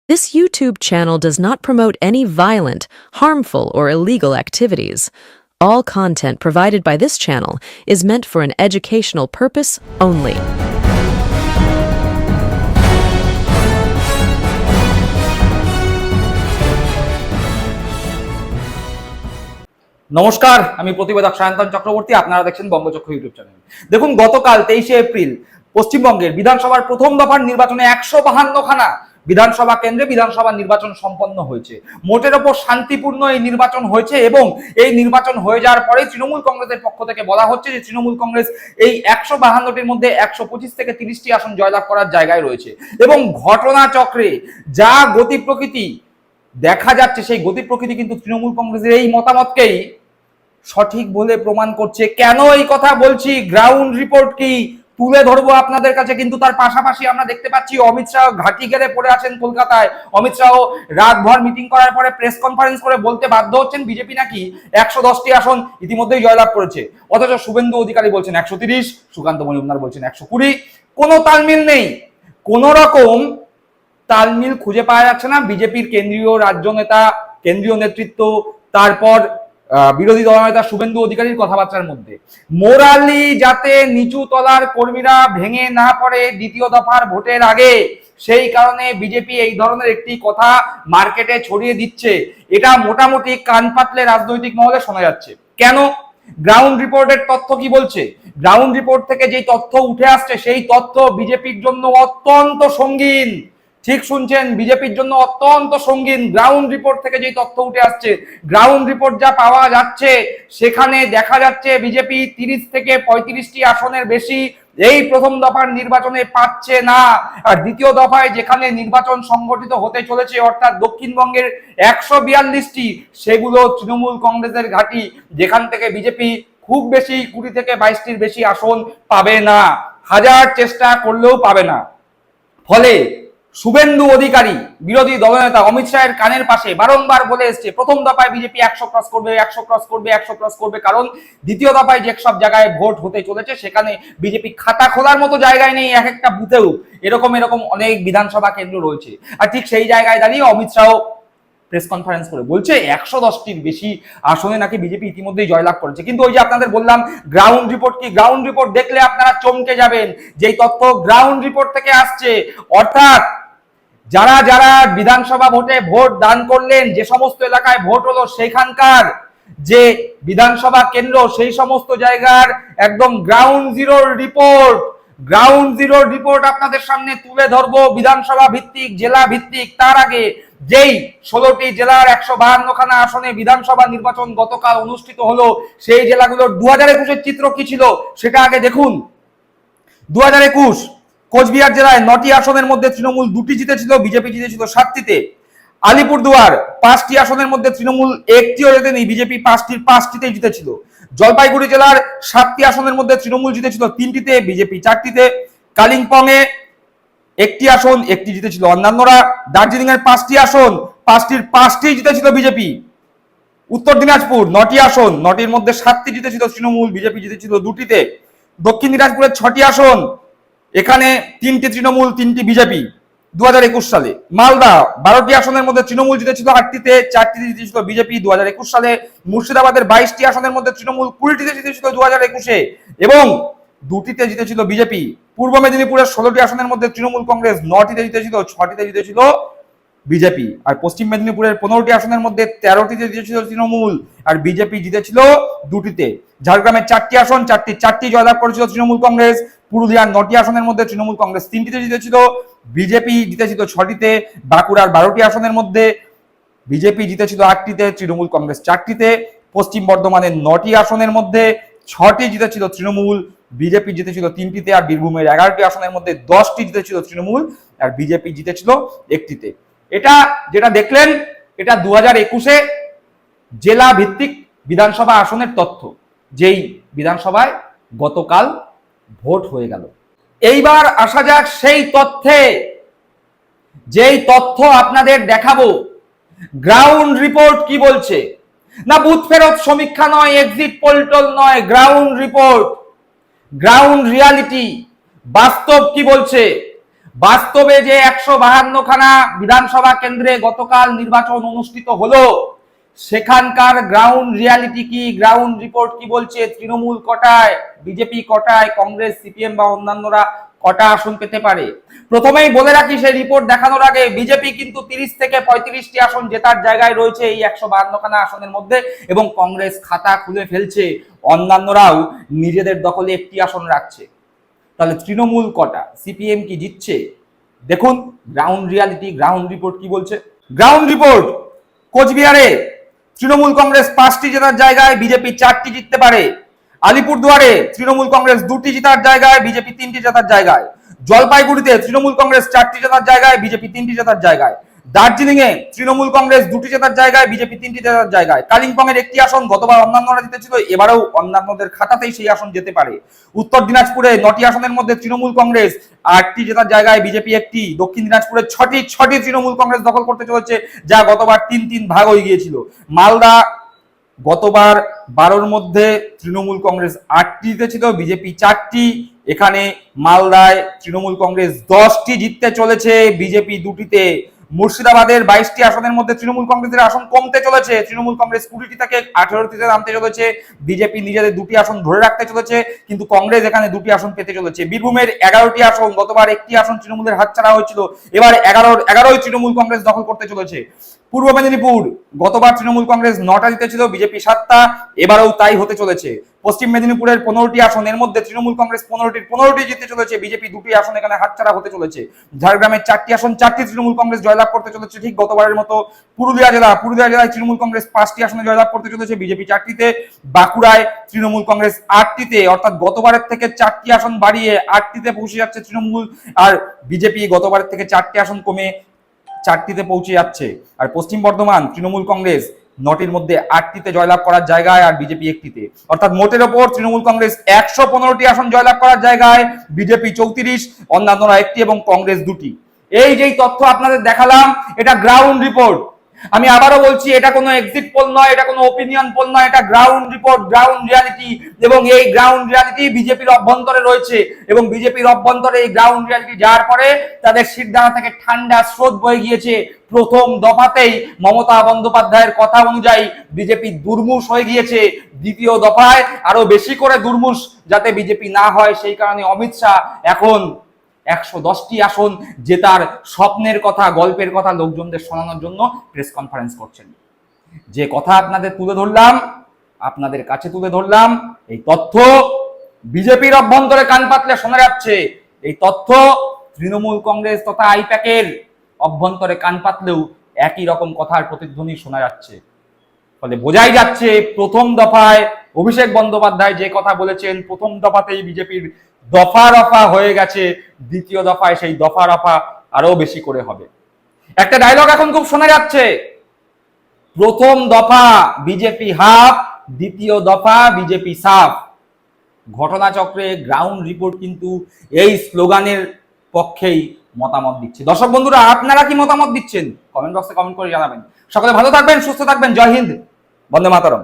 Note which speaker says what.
Speaker 1: This YouTube channel does not promote any violent, harmful, or illegal activities. All content provided by this channel is meant for an educational purpose only.
Speaker 2: নমস্কার, আমি প্রতিবেদক সায়ন্তন চক্রবর্তী। আপনারা দেখছেন বঙ্গচক্র YouTube channel. দেখুন, গতকাল 23শে April পশ্চিমবঙ্গের বিধানসভার প্রথম দফার নির্বাচনে 152খানা বিধানসভা কেন্দ্রে বিধানসভা নির্বাচন সম্পন্ন হয়েছে। মোটের ওপর শান্তিপূর্ণ এই নির্বাচন হয়েছে এবং এই নির্বাচন হয়ে যাওয়ার পরে তৃণমূল কংগ্রেসের পক্ষ থেকে বলা হচ্ছে যে তৃণমূল কংগ্রেস এই 152টির মধ্যে 125 থেকে 30টি আসন জয়লাভ করার জায়গায় রয়েছে এবং ঘটনাচক্রে যা গতি প্রকৃতি দেখা যাচ্ছে সেই গতি প্রকৃতি কিন্তু তৃণমূল কংগ্রেসের এই মতামতকেই সঠিক বলে প্রমাণ করছে। কেন এই কথা বলছি, গ্রাউন্ড রিপোর্ট কি তুলে ধরবো আপনাদের কাছে। কিন্তু তার পাশাপাশি আমরা দেখতে পাচ্ছি অমিত শাহ ঘাটি গেড়ে পড়ে আছেন কলকাতায়। অমিত শাহ রাতভর মিটিং করার পরে প্রেস কনফারেন্স করে বলতে বাধ্য হচ্ছেন বিজেপি নাকি 110টি আসন ইতিমধ্যেই জয়লাভ করেছে, অথচ শুভেন্দু অধিকারী বলছেন 130, সুকান্ত মজুমদার বলছেন 120। কোনো তালমিল নেই, কোন রকম তালমিল খুঁজে পাওয়া যাচ্ছে না বিজেপির কেন্দ্রীয় রাজ্য নেতা, কেন্দ্রীয় নেতৃত্ব, তারপর বিরোধী দলনেতা শুভেন্দু অধিকারীর কথাবার্তার মধ্যে। মোরালি যাতে নিচু তলার কর্মীরা ভেঙে না পড়ে দ্বিতীয় দফার ভোটের আগে, সেই কারণে বিজেপি এই ধরনের একটি কথা মার্কেটে ছড়িয়ে দিচ্ছে। এটা মোটামুটি কান পাতলে রাজনৈতিক মহলে শোনা যাচ্ছে। কেন? গ্রাউন্ড রিপোর্টের তথ্য কি বলছে? গ্রাউন্ড রিপোর্ট থেকে যে তথ্য উঠে আসছে সেই তথ্য বিজেপির জন্য অত্যন্ত সঙ্গীন। ঠিক শুনছেন, বিজেপির জন্য অত্যন্ত সঙ্গীন। গ্রাউন্ড রিপোর্ট থেকে যে তথ্য উঠে আসছে, গ্রাউন্ড রিপোর্ট যা পাওয়া যাচ্ছে সেখানে দেখা যাচ্ছে বিজেপি 30 থেকে 35টি আসনের বেশি এই প্রথম দফার নির্বাচনে পাচ্ছে না। আর দ্বিতীয় দফায় যেখানে নির্বাচন সংগঠিত হতে চলেছে, অর্থাৎ দক্ষিণবঙ্গের 142টি, সেগুলো তৃণমূল কংগ্রেসের ঘাঁটি, যেখান থেকে বিজেপি খুব বেশি 20 থেকে 22টির বেশি আসন পাবে না, হাজার চেষ্টা করলেও পাবে না। ফলে শুভেন্দু অধিকারী বিরোধী দলনেতা অমিত শাহের কানের পাশে বারংবার বলে এসছে প্রথম দফায় বিজেপি 100 ক্রস করবে, 100 ক্রস করবে, 100 ক্রস করবে, কারণ দ্বিতীয় দফায় যে সব জায়গায় ভোট হতে চলেছে সেখানে বিজেপি খাতা খোলার মতো জায়গায় নেই এক একটা বুথেও। এরকম অনেক বিধানসভা কেন্দ্র রয়েছে। আর ঠিক সেই জায়গায় দাঁড়িয়ে অমিত শাহ প্রেস কনফারেন্স করে বলছে 110টির বেশি আসনে নাকি বিজেপি ইতিমধ্যেই জয়লাভ করেছে। কিন্তু ওই যে আপনাদের বললাম গ্রাউন্ড রিপোর্ট কি, গ্রাউন্ড রিপোর্ট দেখলে আপনারা চমকে যাবেন। যেই তথ্য গ্রাউন্ড রিপোর্ট থেকে আসছে, অর্থাৎ যারা যারা বিধানসভা ভোটে ভোট দান করলেন, যে সমস্ত এলাকায় ভোট হলো সেখানকার যে বিধানসভা কেন্দ্র, সেই সমস্ত জায়গার একদম গ্রাউন্ড জিরোর রিপোর্ট, গ্রাউন্ড জিরোর রিপোর্ট আপনাদের সামনে তুলে ধরবো, বিধানসভা ভিত্তিক, জেলা ভিত্তিক। তার আগে যেই 16টি জেলার 152খানা আসনে বিধানসভা নির্বাচন গতকাল অনুষ্ঠিত হলো, সেই জেলাগুলোর 2021-এর চিত্র কি ছিল সেটা আগে দেখুন। 2021 কোচবিহার জেলায় 9টি আসনের মধ্যে তৃণমূল 2টি জিতেছিল, বিজেপি জিতেছিল 7টিতে। আলিপুরদুয়ার 5টি আসনের মধ্যে তৃণমূল 1টিও জেতেনি, বিজেপি 5টিতেই জিতেছিল। জলপাইগুড়ি জেলার 7টি আসনের মধ্যে তৃণমূল জিতেছিল 3টিতে, বিজেপি 4টিতে। কালিম্পং এ 1টি আসন, 1টি জিতেছিল অন্যান্যরা। দার্জিলিং এর 5টি আসন, 5টির 5টিই জিতেছিল বিজেপি। উত্তর দিনাজপুর 9টি আসন, 9টির মধ্যে 7টি জিতেছিল তৃণমূল, বিজেপি জিতেছিল 2টিতে। দক্ষিণ দিনাজপুরের 6টি আসন, এখানে 3টি তৃণমূল, 3টি বিজেপি 2021 সালে। মালদা 12টি আসনের মধ্যে তৃণমূল জিতেছিল 8টিতে, 4টিতে জিতেছিল বিজেপি 2021 সালে। মুর্শিদাবাদের 22টি আসনের মধ্যে তৃণমূল 20টিতে জিতেছিল 2021-এ এবং 2টিতে জিতেছিল বিজেপি। পূর্ব মেদিনীপুরের 16টি আসনের মধ্যে তৃণমূল কংগ্রেস 9টিতে জিতেছিল, 6টিতে জিতেছিল বিজেপি। আর পশ্চিম মেদিনীপুরের 15টি আসনের মধ্যে 13টিতে জিতেছিল তৃণমূল আর বিজেপি জিতেছিল 2টিতে। ঝাড়গ্রামের 4টি আসন, 4টি জয়লাভ করেছিল তৃণমূল কংগ্রেস। পুরুলিয়ার 9টি আসনের মধ্যে তৃণমূল কংগ্রেস 3টিতে জিতেছিল, বিজেপি জিতেছিল 6টিতে। বাঁকুড়ার 12টি আসনের মধ্যে বিজেপি জিতেছিল 8টিতে, তৃণমূল কংগ্রেস 4টিতে। পশ্চিম বর্ধমানের 9টি আসনের মধ্যে 6টি জিতেছিল তৃণমূল, বিজেপি জিতেছিল 3টিতে। আর বীরভূমের 11টি আসনের মধ্যে 10টি জিতেছিল তৃণমূল আর বিজেপি জিতেছিল 1টিতে। এটা যেটা দেখলেন, এটা 2021-এ জেলা ভিত্তিক বিধানসভা আসনের তথ্য, যেই বিধানসভায় গতকাল ভোট হয়ে গেল। এইবার আসা যাক সেই তথ্যে, যেই তথ্য আপনাদের দেখাবো। গ্রাউন্ড রিপোর্ট কি বলছে? না বুথ ফেরত সমীক্ষা নয়, এক্সিট পোল টোল নয়, গ্রাউন্ড রিপোর্ট, গ্রাউন্ড রিয়ালিটি, বাস্তব কি বলছে। বাস্তবে যে 152খানা বিধানসভা কেন্দ্রে গতকাল নির্বাচন অনুষ্ঠিত হলো, সেখানকার গ্রাউন্ড রিয়ালিটি কি, গ্রাউন্ড রিপোর্ট কি বলছে, তৃণমূল কটায়, বিজেপি কটায়, কংগ্রেস, সিপিএম বা অন্যান্যরা কটা আসন পেতে পারে। প্রথমেই বলে রাখি, সেই রিপোর্ট দেখানোর আগে, বিজেপি কিন্তু 30 থেকে 35টি আসন জেতার জায়গায় রয়েছে এই 152খানা আসনের মধ্যে, এবং কংগ্রেস খাতা খুলে ফেলছে, অন্যান্যরাও নিজেদের দখলে একটি আসন রাখছে। তাহলে তৃণমূল কটা, সিপিএম কি জিতছে? দেখুন গ্রাউন্ড রিয়ালিটি, গ্রাউন্ড রিপোর্ট কি বলছে। গ্রাউন্ড রিপোর্ট, কোচবিহারে তৃণমূল কংগ্রেস 5টি জেতার জায়গায় বিজেপি 4টি জিততে পারে। আলিপুরদুয়ারে তৃণমূল কংগ্রেস 2টি জেতার জায়গায় বিজেপি 3টি জেতার জায়গায়। জলপাইগুড়িতে তৃণমূল কংগ্রেস 4টি জেতার জায়গায় বিজেপি 3টি জেতার জায়গায়। দার্জিলিং এ তৃণমূল কংগ্রেস 2টি জেতার জায়গায় বিজেপি 3টি জেতার জায়গায়। কালিম্পং এর একটি আসন গতবার অন্যান্যরা জিতেছিল, এবারেও অন্যান্যদের খাতাতেই সেই আসন যেতে পারে। উত্তর দিনাজপুরে 9টি আসনের মধ্যে তৃণমূল কংগ্রেস 8টি জেতার জায়গায় বিজেপি 1টি। দক্ষিণ দিনাজপুরে 6টি তৃণমূল কংগ্রেস দখল করতে চলেছে, যা গতবার 3-3 ভাগ হয়ে গিয়েছিল। মালদা গতবার 12র মধ্যে তৃণমূল কংগ্রেস 8টি জিতেছিল, বিজেপি 4টি। এখানে মালদায় তৃণমূল কংগ্রেস 10টি জিততে চলেছে, বিজেপি 2টিতে। মুর্শিদাবাদের 22টি আসনের মধ্যে তৃণমূল কংগ্রেসের আসন কমতে চলেছে, তৃণমূল কংগ্রেস 20টি থেকে 18টিতে নামতে চলেছে, বিজেপি নিজেদের 2টি আসন ধরে রাখতে চলেছে, কিন্তু কংগ্রেস এখানে 2টি আসন পেতে চলেছে। বীরভূমের 11টি আসন, গতবার একটি আসন তৃণমূলের হাতছাড়া হয়েছিল, এবার 11ই তৃণমূল কংগ্রেস দখল করতে চলেছে। পূর্ব মেদিনীপুর গতবার তৃণমূল কংগ্রেস 9টা জিতেছিল, বিজেপি 7টা, এবারেও তাই হতে চলেছে। পশ্চিম মেদিনীপুরের 15টি আসন, এর মধ্যে তৃণমূল কংগ্রেস 15টি জিততে চলেছে, বিজেপি 2টি আসন এখানে হাতছাড়া হতে চলেছে। ঝাড়গ্রামের 4টি আসন, 4টি তৃণমূল কংগ্রেস জয়লাভ করতে চলেছে, ঠিক গতবারের মতো। পুরুলিয়া জেলায় তৃণমূল কংগ্রেস 5টি আসনে জয়লাভ করতে চলেছে, বিজেপি 4টিতে। বাঁকুড়ায় তৃণমূল কংগ্রেস 8টিতে, অর্থাৎ গতবারের থেকে 4টি আসন বাড়িয়ে 8টিতে পৌঁছে যাচ্ছে তৃণমূল, আর বিজেপি গতবারের থেকে 4টি আসন কমে 4টিতে পৌঁছে যাচ্ছে। আর পশ্চিম বর্ধমান তৃণমূল কংগ্রেস 9টির মধ্যে 8টিতে জয়লাভ করার জায়গায়, আর বিজেপি 1টিতে। অর্থাৎ মোটের ওপর তৃণমূল কংগ্রেস 115টি আসন জয়লাভ করার জায়গায়, বিজেপি 34, অন্যান্যরা 1টি এবং কংগ্রেস 2টি। এই যে তথ্য আপনাদের দেখালাম, এটা গ্রাউন্ড রিপোর্ট। আমি আবারও বলছি, এটা কোনো এক্সিট পোল নয়, এটা কোনো ওপিনিয়ন পোল নয়, এটা গ্রাউন্ড রিপোর্ট, গ্রাউন্ড রিয়ালিটি। এবং এই গ্রাউন্ড রিয়ালিটি বিজেপির অভ্যন্তরে রয়েছে, এবং বিজেপির অভ্যন্তরে এই গ্রাউন্ড রিয়ালিটি যাওয়ার পরে তাদের শিরদাঁড়া থেকে ঠান্ডা স্রোত বয়ে গিয়েছে। প্রথম দফাতেই মমতা বন্দ্যোপাধ্যায়ের কথা অনুযায়ী বিজেপি দুর্মুষ হয়ে গিয়েছে। দ্বিতীয় দফায় আরো বেশি করে দুর্মুষ যাতে বিজেপি না হয়, সেই কারণে অমিত শাহ এখন 110টি আসন জেতার স্বপ্নের কথা, গল্পের কথা লোকজনদের শোনানোর জন্য প্রেস কনফারেন্স করছেন। যে কথা আপনাদের তুলে ধরলাম, আপনাদের কাছে তুলে ধরলাম, এই তথ্য বিজেপির অভ্যন্তরে কান পাতলে শোনা যাচ্ছে। এই তথ্য তৃণমূল কংগ্রেস তথা আইপ্যাকের অভ্যন্তরে কান পাতলেও একই রকম কথার প্রতিধ্বনি শোনা যাচ্ছে। ফলে বোঝাই যাচ্ছে, প্রথম দফায় অভিষেক বন্দ্যোপাধ্যায় যে কথা বলেছেন, প্রথম দফাতেই বিজেপির দফা রফা হয়ে গেছে, দ্বিতীয় দফায় সেই দফা রফা আরো বেশি করে হবে। একটা ডায়লগ এখন খুব শোনা যাচ্ছে, প্রথম দফা বিজেপি হাফ, দ্বিতীয় দফা বিজেপি সাফ। ঘটনাচক্রে গ্রাউন্ড রিপোর্ট কিন্তু এই স্লোগানের পক্ষেই মতামত দিচ্ছে। দর্শক বন্ধুরা, আপনারা কি মতামত দিচ্ছেন? কমেন্ট বক্সে কমেন্ট করে জানাবেন। সকলে ভালো থাকবেন, সুস্থ থাকবেন। জয় হিন্দ, বন্দে মাতরম।